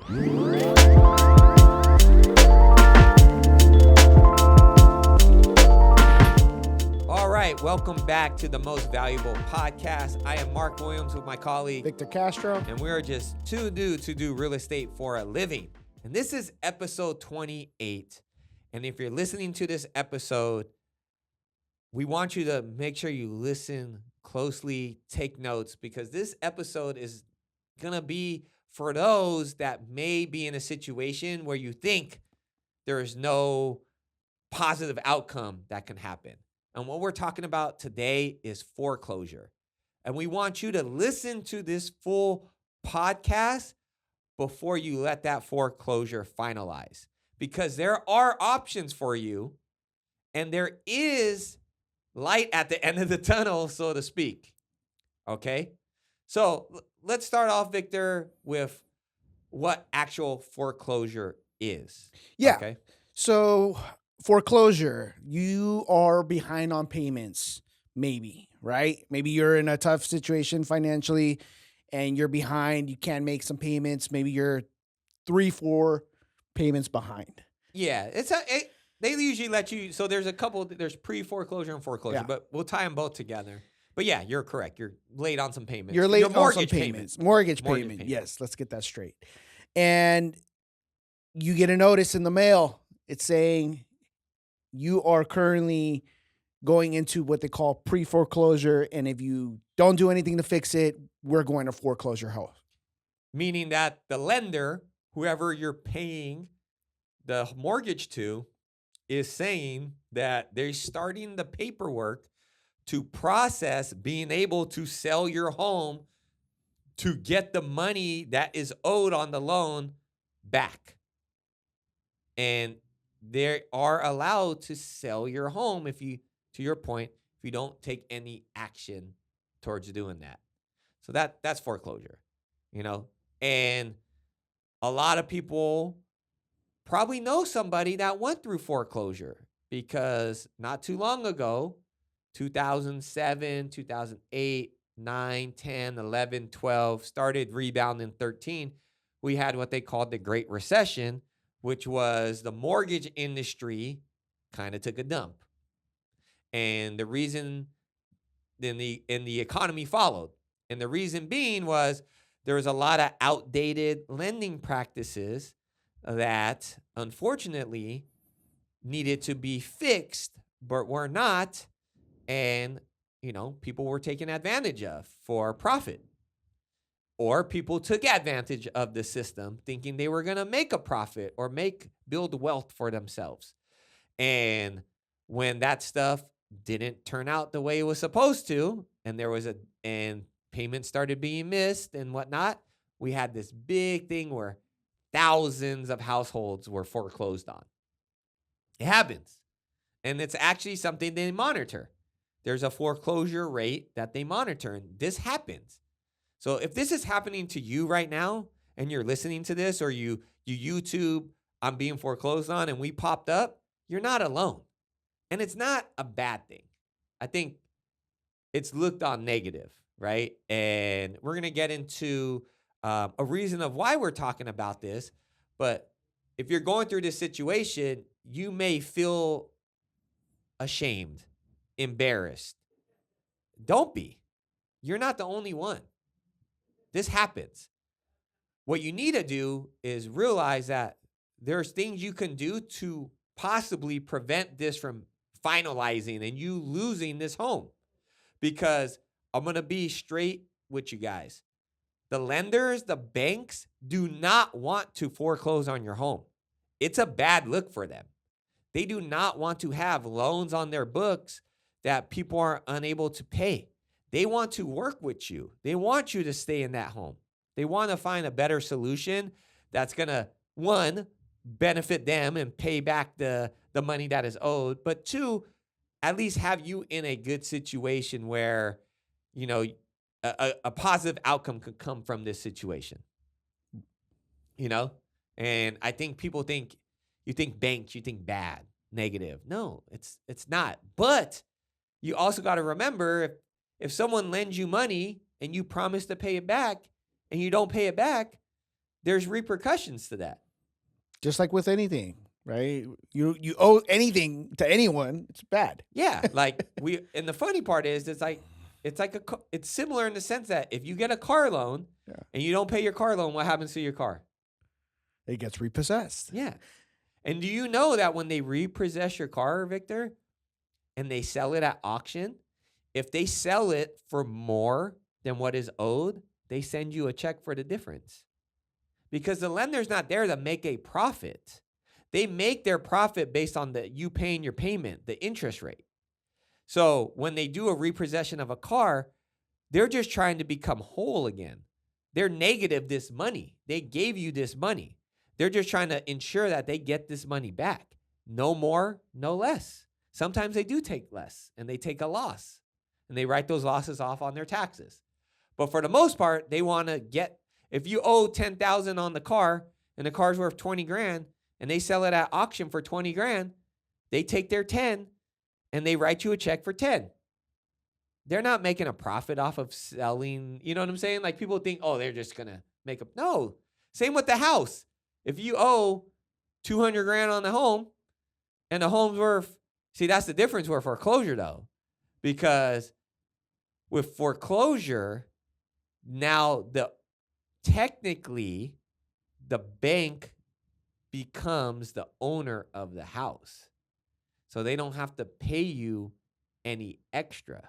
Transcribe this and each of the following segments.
All right, welcome back to the Most Valuable Podcast. I am Mark Williams with my colleague Victor Castro. and we are just two dudes who do real estate for a living. And this is episode 28. And if you're listening to this episode, we want you to make sure you listen closely, take notes, because this episode is going to be for those that may be in a situation where you think there is no positive outcome that can happen. And what we're talking about today is foreclosure. And we want you to listen to this full podcast before you let that foreclosure finalize. Because there are options for you, and there is light at the end of the tunnel, so to speak. Okay? So let's start off, Victor, with what actual foreclosure is. Yeah. Okay? So foreclosure, you are behind on payments, maybe, right? Maybe you're in a tough situation financially and you're behind. You can't make some payments. Maybe you're 3-4 payments behind. Yeah. They usually let you, so there's pre-foreclosure and foreclosure, but we'll tie them both together. But yeah, you're correct. You're late on some payments. You're late on some payments. Mortgage payment. Yes, let's get that straight. And you get a notice in the mail. It's saying you are currently going into what they call pre-foreclosure. And if you don't do anything to fix it, we're going to foreclose your house. Meaning that the lender, whoever you're paying the mortgage to, is saying that they're starting the paperwork to process being able to sell your home to get the money that is owed on the loan back. And they are allowed to sell your home if you, to your point, if you don't take any action towards doing that. So that's foreclosure, and a lot of people probably know somebody that went through foreclosure because not too long ago, 2007, 2008, 9, 10, 11, 12, started rebounding 13. We had what they called the Great Recession, which was the mortgage industry kind of took a dump. And the reason then the economy followed. And the reason being was there was a lot of outdated lending practices that unfortunately needed to be fixed, but were not. And, people were taken advantage of for profit. Or people took advantage of the system thinking they were going to make a profit or build wealth for themselves. And when that stuff didn't turn out the way it was supposed to, and payments started being missed and whatnot, we had this big thing where thousands of households were foreclosed on. It happens. And it's actually something they monitor. There's a foreclosure rate that they monitor, and this happens. So if this is happening to you right now and you're listening to this, or you YouTube, I'm being foreclosed on, and we popped up, you're not alone. And it's not a bad thing. I think it's looked on negative, right? And we're going to get into a reason of why we're talking about this. But if you're going through this situation, you may feel ashamed, embarrassed. Don't be. You're not the only one. This happens. What you need to do is realize that there's things you can do to possibly prevent this from finalizing and you losing this home. Because I'm going to be straight with you guys. The lenders, the banks do not want to foreclose on your home. It's a bad look for them. They do not want to have loans on their books that people are unable to pay. They want to work with you. They want you to stay in that home. They want to find a better solution that's going to, one, benefit them and pay back the money that is owed, but two, at least have you in a good situation where, a positive outcome could come from this situation. And I think people think, you think banks, you think bad, negative. No, it's not. But you also got to remember, if someone lends you money and you promise to pay it back and you don't pay it back, there's repercussions to that. Just like with anything, right? You owe anything to anyone, it's bad. Yeah, like and the funny part is, it's similar in the sense that if you get a car loan and you don't pay your car loan, what happens to your car? It gets repossessed. Yeah. And do you know that when they repossess your car, Victor, and they sell it at auction, if they sell it for more than what is owed, they send you a check for the difference. Because the lender's not there to make a profit. They make their profit based on you paying your payment, the interest rate. So when they do a repossession of a car, they're just trying to become whole again. They're negative this money. They gave you this money. They're just trying to ensure that they get this money back. No more, no less. Sometimes they do take less and they take a loss and they write those losses off on their taxes. But for the most part, they want to if you owe $10,000 on the car and the car's worth 20 grand and they sell it at auction for 20 grand, they take their 10 and they write you a check for 10. They're not making a profit off of selling. You know what I'm saying? Like people think, oh, they're just going to make a, no. Same with the house. If you owe 200 grand on the home and the home's worth, see, that's the difference with foreclosure though, because with foreclosure, now technically the bank becomes the owner of the house. So they don't have to pay you any extra.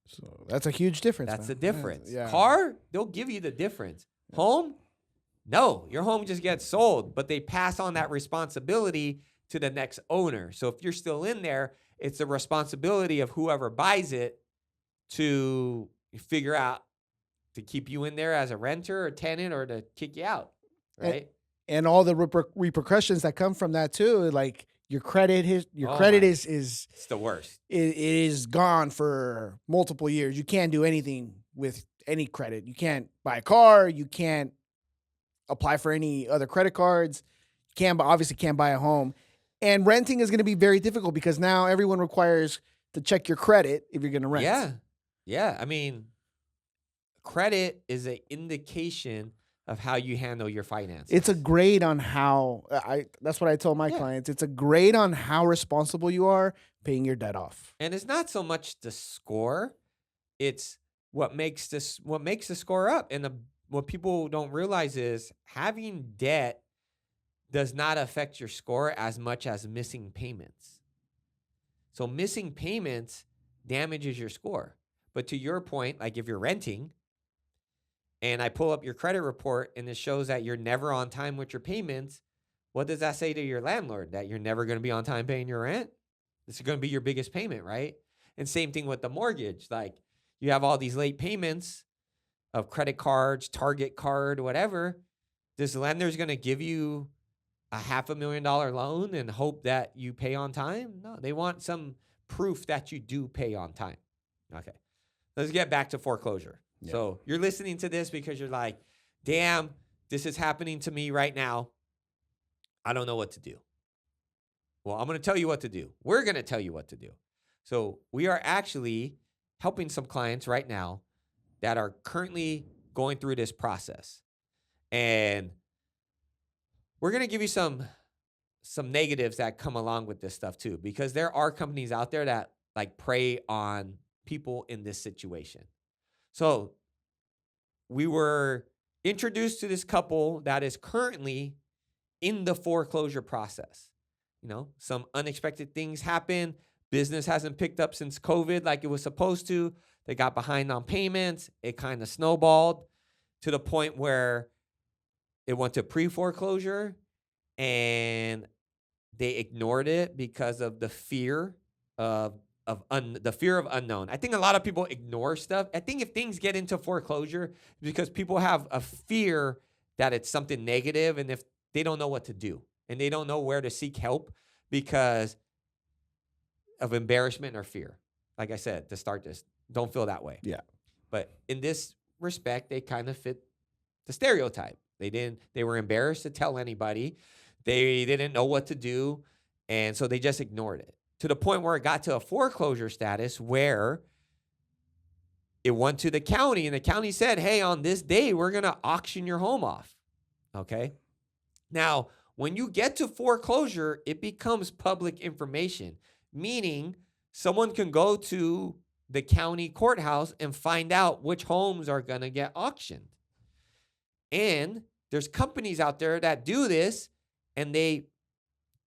So that's a huge difference. That's man. the difference. Yeah. Car, they'll give you the difference. Home, no, your home just gets sold, but they pass on that responsibility to the next owner. So if you're still in there, it's the responsibility of whoever buys it to figure out to keep you in there as a renter or tenant or to kick you out, right? And all the repercussions that come from that too, like your credit is it's the worst. It is gone for multiple years. You can't do anything with any credit. You can't buy a car. You can't apply for any other credit cards. You obviously can't buy a home. And renting is going to be very difficult because now everyone requires to check your credit if you're going to rent. Yeah. Yeah. I mean, credit is an indication of how you handle your finances. It's a grade on how that's what I tell my clients. It's a grade on how responsible you are paying your debt off. And it's not so much the score, it's what makes the score up. And what people don't realize is having debt does not affect your score as much as missing payments. So missing payments damages your score. But to your point, like if you're renting and I pull up your credit report and it shows that you're never on time with your payments, what does that say to your landlord? That you're never going to be on time paying your rent? This is going to be your biggest payment, right? And same thing with the mortgage. Like you have all these late payments of credit cards, Target card, whatever. This lender's going to give you a $500,000 loan and hope that you pay on time? No, they want some proof that you do pay on time. Okay, let's get back to foreclosure. Yeah. So you're listening to this because you're like, damn, this is happening to me right now. I don't know what to do. Well, I'm going to tell you what to do. We're going to tell you what to do. So we are actually helping some clients right now that are currently going through this process. And we're going to give you some negatives that come along with this stuff too, because there are companies out there that like prey on people in this situation. So we were introduced to this couple that is currently in the foreclosure process. You know, some unexpected things happen. Business hasn't picked up since COVID like it was supposed to. They got behind on payments. It kind of snowballed to the point where it went to pre-foreclosure and they ignored it because of the fear of unknown. I think a lot of people ignore stuff. I think if things get into foreclosure, because people have a fear that it's something negative, and if they don't know what to do and they don't know where to seek help because of embarrassment or fear. Like I said, to start this, don't feel that way. Yeah. But in this respect, they kind of fit the stereotype. They were embarrassed to tell anybody. They didn't know what to do. And so they just ignored it to the point where it got to a foreclosure status where it went to the county, and the county said, hey, on this day, we're going to auction your home off. Okay. Now, when you get to foreclosure, it becomes public information, meaning someone can go to the county courthouse and find out which homes are going to get auctioned. And there's companies out there that do this, and they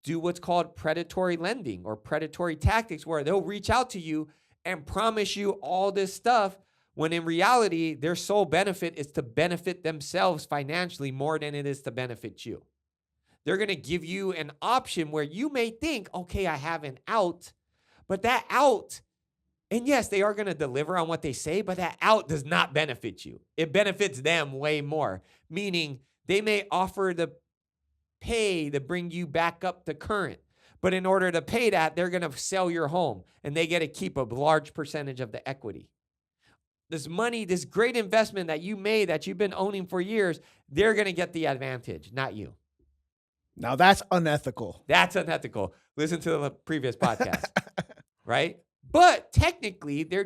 do what's called predatory lending or predatory tactics, where they'll reach out to you and promise you all this stuff, when in reality, their sole benefit is to benefit themselves financially more than it is to benefit you. They're going to give you an option where you may think, okay, I have an out, but that out, and yes, they are going to deliver on what they say, but that out does not benefit you. It benefits them way more, meaning they may offer the pay to bring you back up to current. But in order to pay that, they're going to sell your home, and they get to keep a large percentage of the equity. This money, this great investment that you made, that you've been owning for years, they're going to get the advantage, not you. Now that's unethical. That's unethical. Listen to the previous podcast, right? But technically, they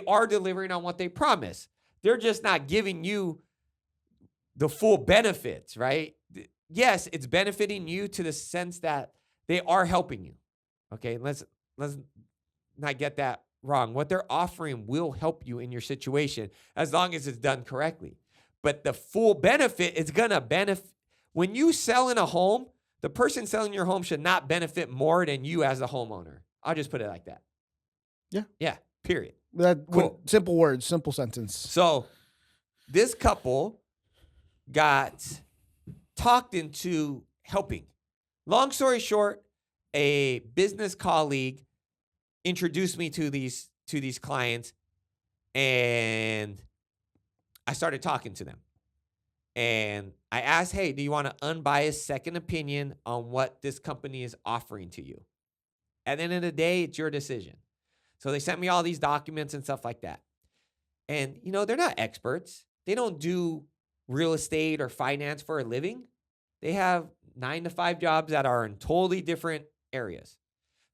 are delivering on what they promise. They're just not giving you the full benefits, right? Yes, it's benefiting you to the sense that they are helping you. Okay, let's not get that wrong. What they're offering will help you in your situation as long as it's done correctly. But the full benefit is going to benefit. When you sell in a home, the person selling your home should not benefit more than you as a homeowner. I'll just put it like that. Yeah, period. Cool. Simple words, simple sentence. So this couple got talked into helping. Long story short, a business colleague introduced me to these clients, and I started talking to them. And I asked, hey, do you want an unbiased second opinion on what this company is offering to you? At the end of the day, it's your decision. So they sent me all these documents and stuff like that. And, they're not experts. They don't do real estate or finance for a living. They have 9-to-5 jobs that are in totally different areas.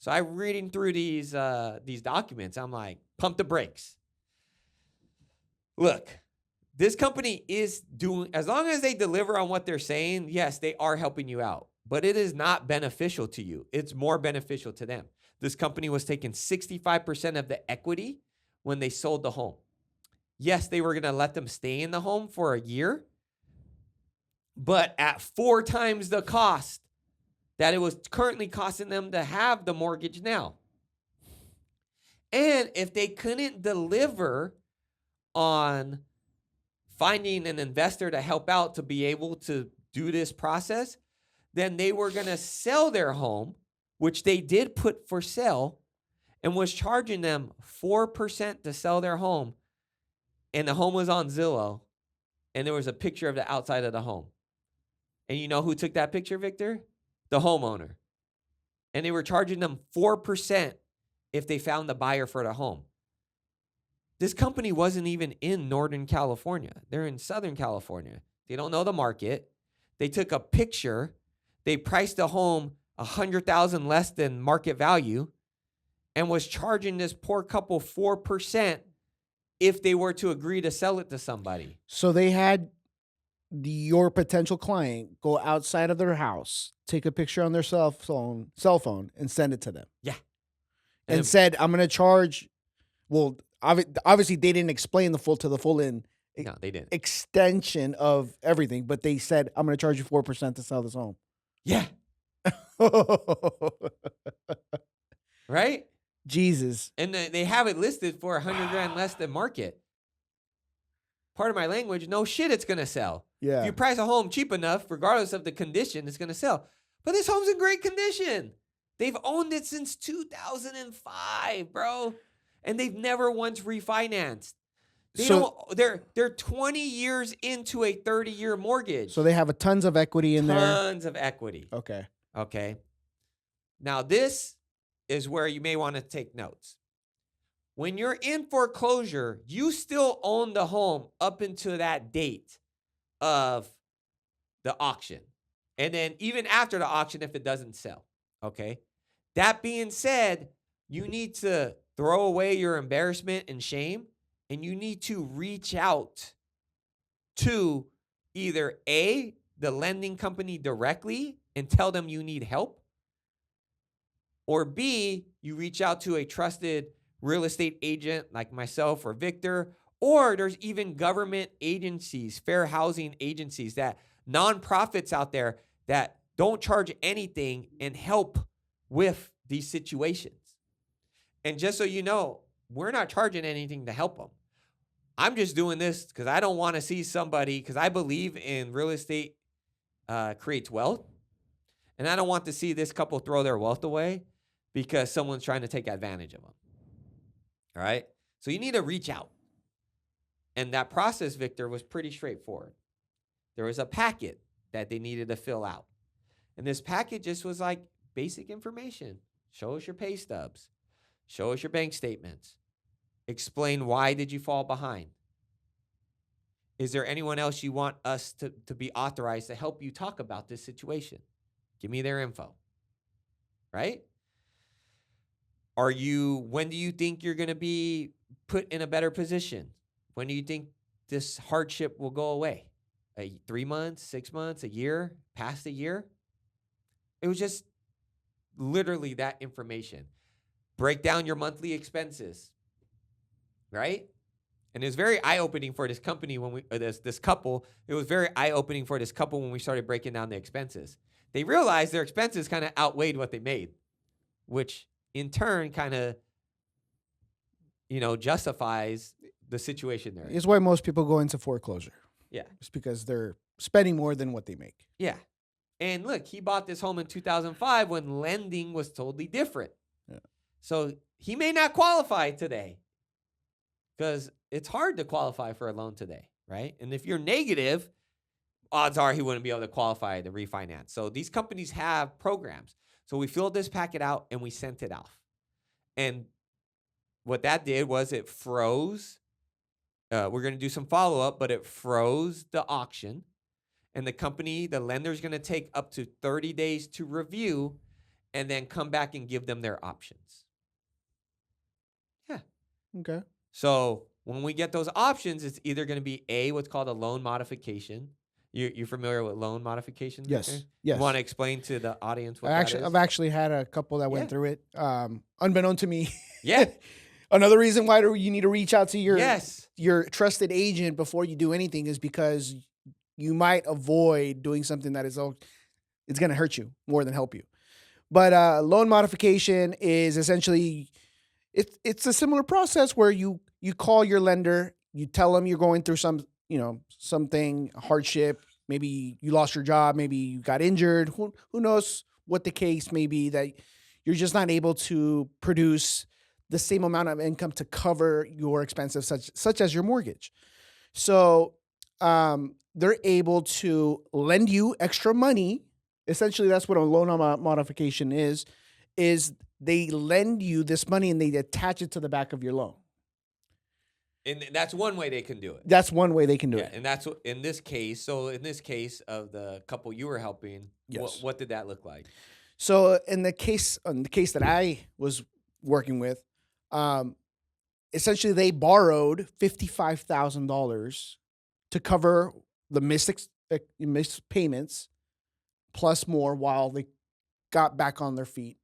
So I'm reading through these documents. I'm like, pump the brakes. Look, this company is doing, as long as they deliver on what they're saying, yes, they are helping you out. But it is not beneficial to you. It's more beneficial to them. This company was taking 65% of the equity when they sold the home. Yes, they were going to let them stay in the home for a year, but at 4 times the cost that it was currently costing them to have the mortgage now. And if they couldn't deliver on finding an investor to help out to be able to do this process, then they were going to sell their home, which they did put for sale, and was charging them 4% to sell their home. And the home was on Zillow, and there was a picture of the outside of the home. And you know who took that picture, Victor? The homeowner. And they were charging them 4% if they found the buyer for the home. This company wasn't even in Northern California. They're in Southern California. They don't know the market. They took a picture. They priced the home $100,000 less than market value and was charging this poor couple 4% if they were to agree to sell it to somebody. So they had your potential client go outside of their house, take a picture on their cell phone, and send it to them. Yeah. And said, I'm going to charge, well, obviously they didn't explain the full no, they didn't. extension of everything, but they said, I'm going to charge you 4% to sell this home. Yeah. Right? Jesus. And they have it listed for $100,000 less than market. Part of my language, no shit, it's going to sell. Yeah. If you price a home cheap enough, regardless of the condition, it's going to sell. But this home's in great condition. They've owned it since 2005, bro. And they've never once refinanced. They're 20 years into a 30-year mortgage. So they have tons of equity in there. Tons of equity. Okay. Now, this is where you may want to take notes. When you're in foreclosure, you still own the home up until that date of the auction. And then even after the auction, if it doesn't sell. Okay. That being said, you need to throw away your embarrassment and shame and you need to reach out to either A, the lending company directly and tell them you need help, or B, you reach out to a trusted real estate agent like myself or Victor, or there's even government agencies, fair housing agencies, that nonprofits out there that don't charge anything and help with these situations. And just so you know, we're not charging anything to help them. I'm just doing this because I don't want to see somebody, because I believe in real estate creates wealth. And I don't want to see this couple throw their wealth away because someone's trying to take advantage of them. All right? So you need to reach out. And that process, Victor, was pretty straightforward. There was a packet that they needed to fill out. And this packet just was like basic information. Show us your pay stubs. Show us your bank statements. Explain why did you fall behind. Is there anyone else you want us to be authorized to help you talk about this situation? Give me their info. Right? When do you think you're going to be put in a better position? When do you think this hardship will go away? 3 months, 6 months, a year, past a year? It was just literally that information. Break down your monthly expenses, right? And it was very eye-opening for this company this couple. It was very eye-opening for this couple when we started breaking down the expenses. They realized their expenses kind of outweighed what they made, which in turn kind of, justifies the situation they're in. It's why most people go into foreclosure. Yeah. It's because they're spending more than what they make. Yeah. And look, he bought this home in 2005 when lending was totally different. Yeah. So he may not qualify today because it's hard to qualify for a loan today, right? And if you're negative, odds are he wouldn't be able to qualify to refinance. So these companies have programs. So we filled this packet out and we sent it off. And what that did was it froze. We're going to do some follow-up, but it froze the auction. And the lender's going to take up to 30 days to review and then come back and give them their options. Yeah. Okay. So when we get those options, it's either going to be what's called a loan modification. You're familiar with loan modifications? Yes. Okay? Yes. You want to explain to the audience what that is? I've actually had a couple that went through it, unbeknown to me. Yeah. Another reason why you need to reach out to your trusted agent before you do anything is because you might avoid doing something that it's going to hurt you more than help you. But loan modification is essentially it's a similar process where you call your lender, you tell them you're going through something hardship. Maybe you lost your job, maybe you got injured. Who knows what the case may be, that you're just not able to produce the same amount of income to cover your expenses, such as your mortgage. So they're able to lend you extra money. Essentially, that's what a loan modification is they lend you this money and they attach it to the back of your loan. And that's one way they can do it. That's one way they can do it. And that's what, in this case of the couple you were helping, yes. What did that look like? So in the case that I was working with, essentially they borrowed $55,000 to cover the missed payments plus more while they got back on their feet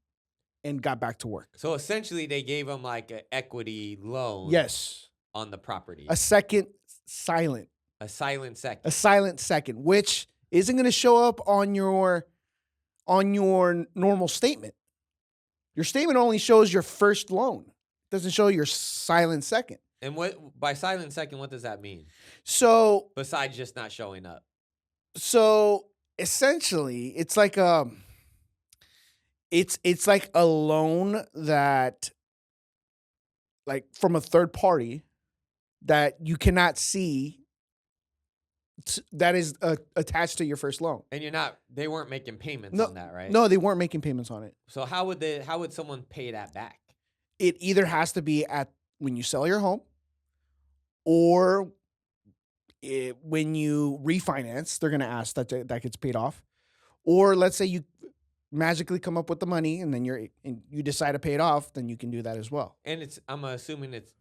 and got back to work. So essentially they gave them like an equity loan. Yes. On the property. A silent second, which isn't going to show up on your normal statement. Your statement only shows your first loan. It doesn't show your silent second. And by silent second, what does that mean? So besides just not showing up. So essentially, it's like it's like a loan that, like, from a third party that you cannot see, that is attached to your first loan. And they weren't making payments on that, right? No, they weren't making payments on it. So how would someone pay that back? It either has to be when you sell your home, or when you refinance, they're going to ask that gets paid off. Or let's say you magically come up with the money and then you decide to pay it off, then you can do that as well. And I'm assuming it's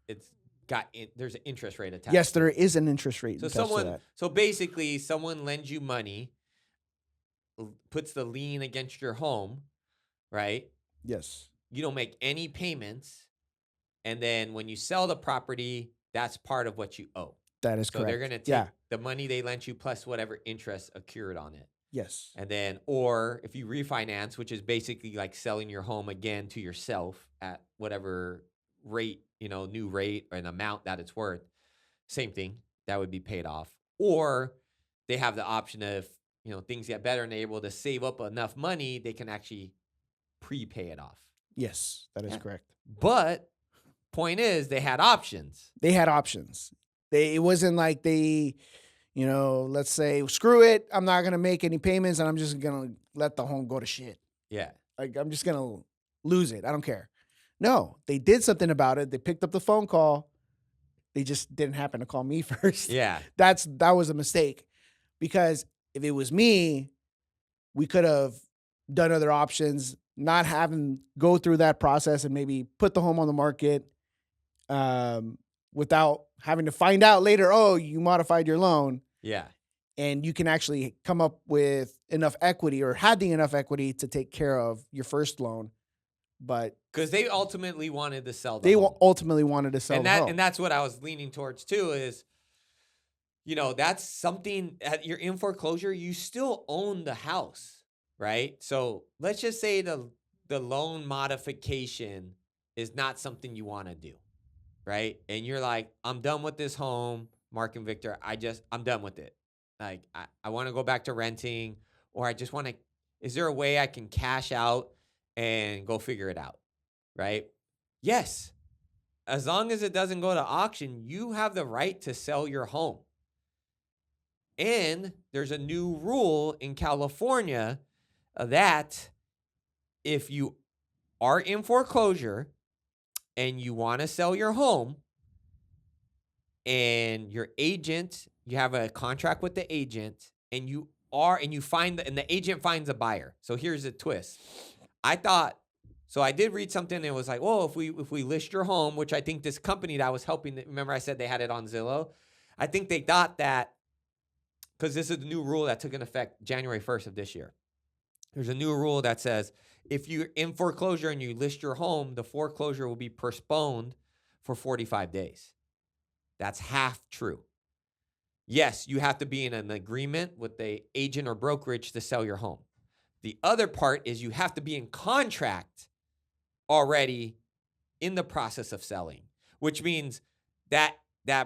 there's an interest rate attached. Yes, there is an interest rate. So basically, someone lends you money, puts the lien against your home, right? Yes. You don't make any payments, and then when you sell the property, that's part of what you owe. That is so correct. They're going to take the money they lent you plus whatever interest accrued on it. Yes. And then, or if you refinance, which is basically like selling your home again to yourself at whatever rate, new rate or an amount that it's worth, same thing, that would be paid off. Or they have the option of, things get better and they're able to save up enough money, they can actually prepay it off. Yes, that is correct. But point is, they had options. It wasn't like they, let's say, screw it, I'm not going to make any payments and I'm just going to let the home go to shit. Yeah. Like, I'm just going to lose it. I don't care. No, they did something about it. They picked up the phone call. They just didn't happen to call me first. Yeah. That was a mistake, because if it was me, we could have done other options, not having go through that process and maybe put the home on the market without having to find out later, oh, you modified your loan. Yeah. And you can actually come up with enough equity or having enough equity to take care of your first loan. But because they ultimately wanted to sell the home. Ultimately wanted to sell and the home. And that's what I was leaning towards too is, that's something you're in foreclosure, you still own the house, right? So let's just say the loan modification is not something you want to do, right? And you're like, I'm done with this home, Mark and Victor. I'm done with it. Like, I want to go back to renting, or I just want to, is there a way I can cash out and go figure it out, right? Yes. As long as it doesn't go to auction, you have the right to sell your home. And there's a new rule in California that if you are in foreclosure and you want to sell your home, and your agent, you have a contract with the agent, and the agent finds a buyer. So here's a twist. I did read something and it was like, well, if we list your home, which I think this company that I was helping, remember I said they had it on Zillow? I think they thought that, because this is the new rule that took in effect January 1st of this year. There's a new rule that says if you're in foreclosure and you list your home, the foreclosure will be postponed for 45 days. That's half true. Yes, you have to be in an agreement with the agent or brokerage to sell your home. The other part is you have to be in contract already in the process of selling, which means that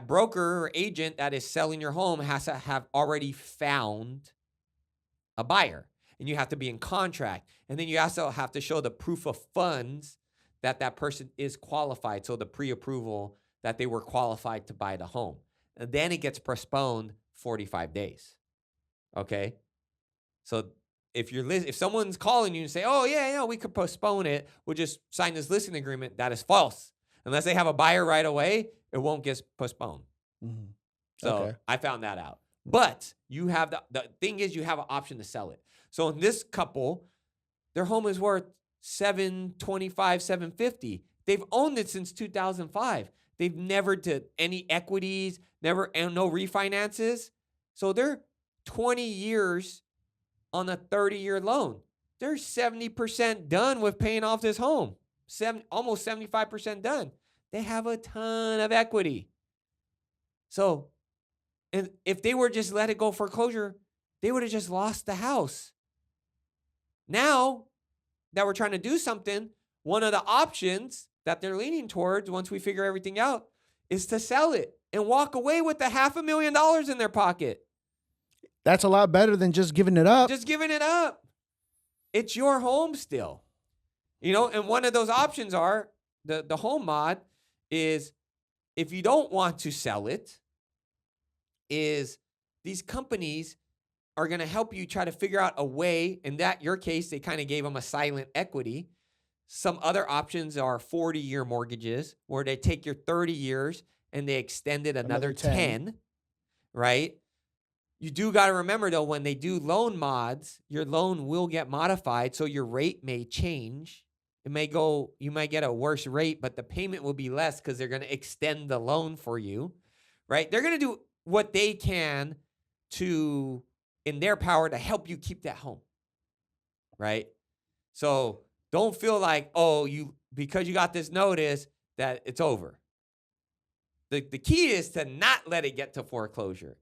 broker or agent that is selling your home has to have already found a buyer, and you have to be in contract. And then you also have to show the proof of funds that person is qualified. So the pre-approval that they were qualified to buy the home. And then it gets postponed 45 days. Okay? So if someone's calling you and say, oh, yeah, we could postpone it, we'll just sign this listing agreement, that is false. Unless they have a buyer right away, it won't get postponed. Mm-hmm. So I found that out. But you have the thing is, you have an option to sell it. So in this couple, their home is worth $725,000, $750,000. They've owned it since 2005. They've never did any equities, no refinances. So they're 20 years on a 30-year loan. They're 70% done with paying off this home. Almost 75% done. They have a ton of equity. So, and if they were just let it go foreclosure, they would have just lost the house. Now that we're trying to do something, one of the options that they're leaning towards once we figure everything out is to sell it and walk away with the $500,000 in their pocket. That's a lot better than just giving it up. It's your home still. And one of those options are the home mod is, if you don't want to sell it, is these companies are going to help you try to figure out a way. In your case, they kind of gave them a silent equity. Some other options are 40-year mortgages, where they take your 30 years and they extend it another 10, right? You do got to remember, though, when they do loan mods, your loan will get modified, so your rate may change. you might get a worse rate, but the payment will be less because they're going to extend the loan for you, right? They're going to do what they can in their power to help you keep that home, right? So don't feel like, because you got this notice that it's over. The key is to not let it get to foreclosure.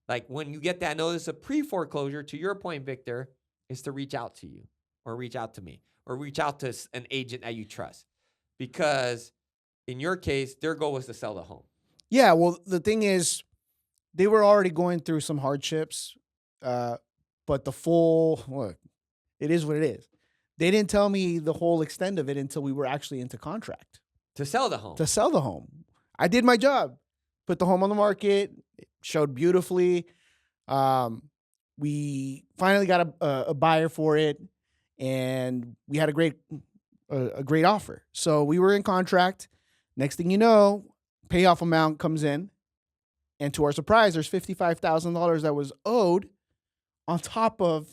Like when you get that notice of pre-foreclosure, to your point, Victor, is to reach out to you or reach out to me or reach out to an agent that you trust. Because in your case, their goal was to sell the home. Yeah, well, the thing is, they were already going through some hardships, but it is what it is. They didn't tell me the whole extent of it until we were actually into contract. To sell the home. I did my job. Put the home on the market. It showed beautifully. We finally got a buyer for it, and we had a great offer. So we were in contract. Next thing you know, payoff amount comes in, and to our surprise, there's $55,000 that was owed on top of,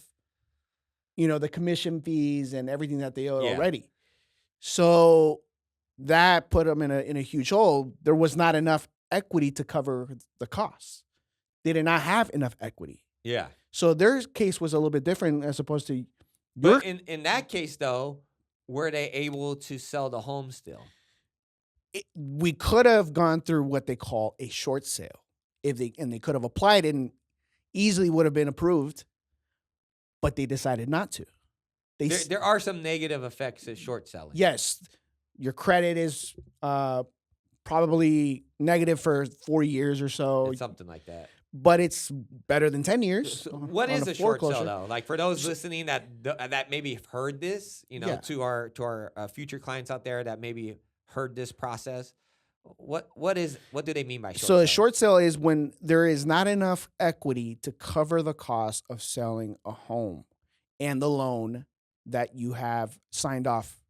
the commission fees and everything that they owed already. So that put them in a huge hole. There was not enough equity to cover the costs. They did not have enough equity. Yeah. So their case was a little bit different as opposed to But in that case, though, were they able to sell the home still? We could have gone through what they call a short sale. They could have applied and easily would have been approved, but they decided not to. There are some negative effects of short selling. Yes. Your credit is probably negative for 4 years or so. It's something like that. But it's better than 10 years. So what is a short sale, though? Like for those listening that maybe have heard this, to our future clients out there that maybe heard this process, what do they mean by short sale? So a short sale is when there is not enough equity to cover the cost of selling a home and the loan that you have signed off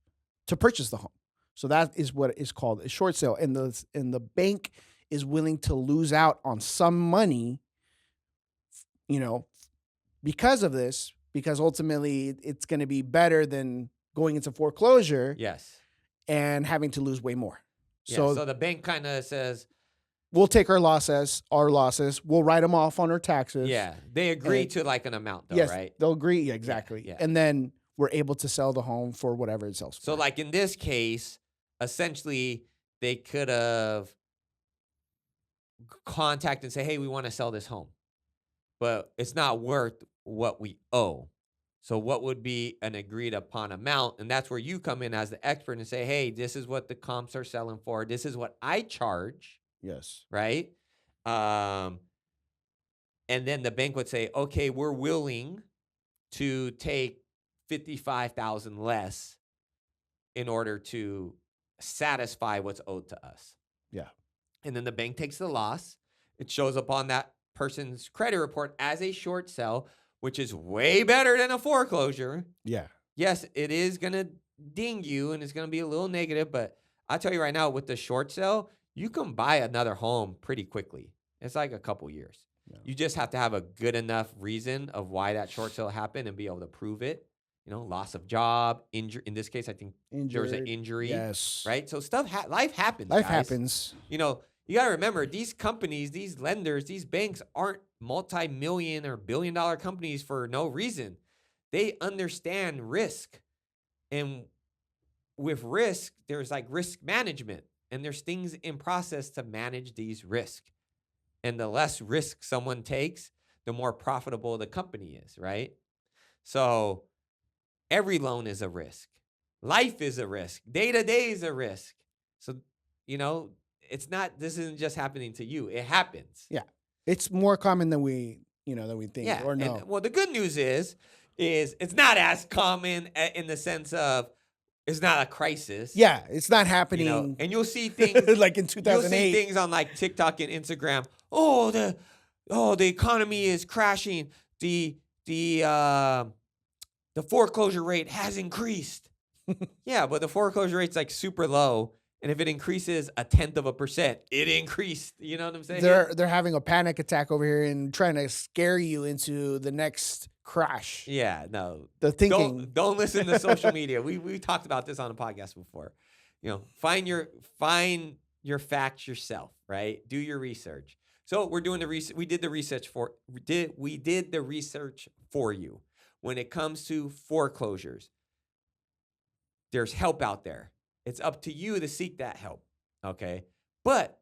to purchase the home. So that is what is called a short sale, and the bank is willing to lose out on some money, because of this, because ultimately it's going to be better than going into foreclosure. Yes. And having to lose way more. Yeah, so the bank kind of says, we'll take our losses. We'll write them off on our taxes. Yeah. They agree to like an amount, though, yes, right? They'll agree. Yeah, exactly. Yeah. And then we're able to sell the home for whatever it sells for. So like in this case, essentially they could have contacted and say, hey, we want to sell this home, but it's not worth what we owe. So what would be an agreed upon amount? And that's where you come in as the expert and say, hey, this is what the comps are selling for. This is what I charge. Yes. Right? And then the bank would say, okay, we're willing to take $55,000 less in order to satisfy what's owed to us. Yeah. And then the bank takes the loss. It shows up on that person's credit report as a short sell, which is way better than a foreclosure. Yeah. Yes, it is going to ding you and it's going to be a little negative, but I'll tell you right now, with the short sale, you can buy another home pretty quickly. It's like a couple years. Yeah. You just have to have a good enough reason of why that short sale happened and be able to prove it. Loss of job, injury. In this case, I think there was an injury. Yes. Right? So life happens, Life guys. happens. You got to remember, these companies, these lenders, these banks aren't multi-million or billion-dollar companies for no reason. They understand risk. And with risk, there's like risk management. And there's things in process to manage these risks. And the less risk someone takes, the more profitable the company is, right? So every loan is a risk. Life is a risk. Day-to-day is a risk. So, this isn't just happening to you. It happens. Yeah. It's more common than we think or know. Well, the good news is it's not as common in the sense of it's not a crisis. Yeah, it's not happening. And you'll see things like in 2008. You'll see things on like TikTok and Instagram. Oh, the economy is crashing. The foreclosure rate has increased. Yeah, but the foreclosure rate's like super low. And if it increases 0.1%, it increased. You know what I'm saying? They're having a panic attack over here and trying to scare you into the next crash. Yeah, no. The thinking. Don't listen to social media. We talked about this on a podcast before. You know, find your facts yourself, right? Do your research. So we're doing the research. We did the research for you. When it comes to foreclosures, there's help out there. It's up to you to seek that help, okay? But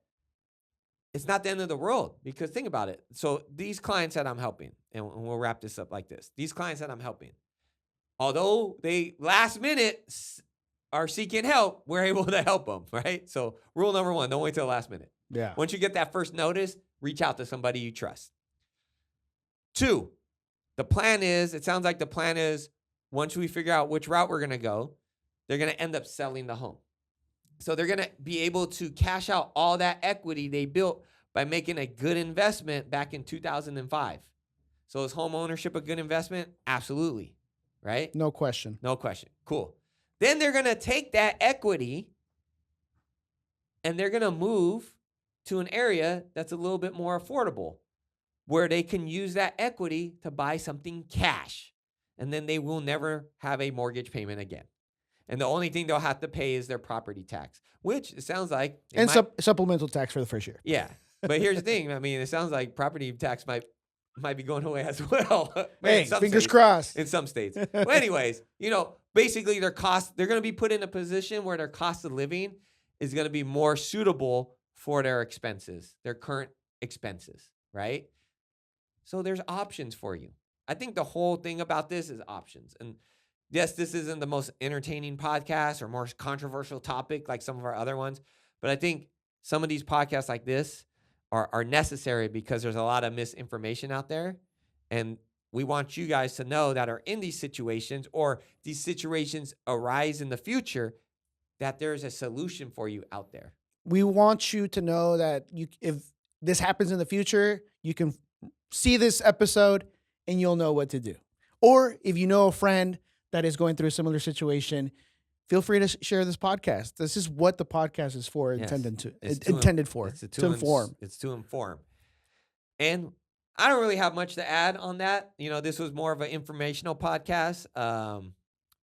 it's not the end of the world, because think about it. So these clients that I'm helping, and we'll wrap this up like this. These clients that I'm helping, although they last minute are seeking help, we're able to help them, right? So rule number 1, don't wait till the last minute. Yeah. Once you get that first notice, reach out to somebody you trust. 2, it sounds like the plan is, once we figure out which route we're going to go, they're going to end up selling the home. So they're going to be able to cash out all that equity they built by making a good investment back in 2005. So is home ownership a good investment? Absolutely. Right? No question. No question. Cool. Then they're going to take that equity and they're going to move to an area that's a little bit more affordable, where they can use that equity to buy something cash. And then they will never have a mortgage payment again. And the only thing they'll have to pay is their property tax, which it sounds like. Supplemental tax for the first year. Yeah. But here's the thing. I mean, it sounds like property tax might be going away as well. Hey, fingers crossed. In some states. Well, anyways, basically they're going to be put in a position where their cost of living is going to be more suitable for their expenses, their current expenses, right? So there's options for you. I think the whole thing about this is options. And yes, this isn't the most entertaining podcast or more controversial topic like some of our other ones, but I think some of these podcasts like this are necessary because there's a lot of misinformation out there. And we want you guys to know that are in these situations, or these situations arise in the future, that there's a solution for you out there. We want you to know that if this happens in the future, you can see this episode and you'll know what to do. Or if you know a friend that is going through a similar situation, feel free to share this podcast. This is what the podcast is for, yes. intended for, to inform. It's to inform. And I don't really have much to add on that. This was more of an informational podcast.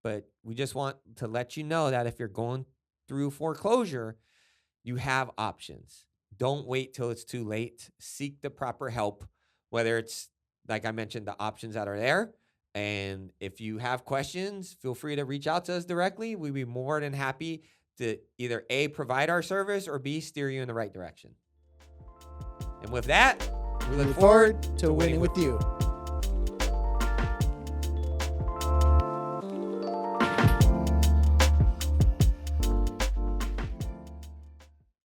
But we just want to let you know that if you're going through foreclosure, you have options. Don't wait till it's too late. Seek the proper help, whether it's, like I mentioned, the options that are there. And if you have questions, feel free to reach out to us directly. We'd be more than happy to either A, provide our service, or B, steer you in the right direction. And with that, we look forward to winning with you.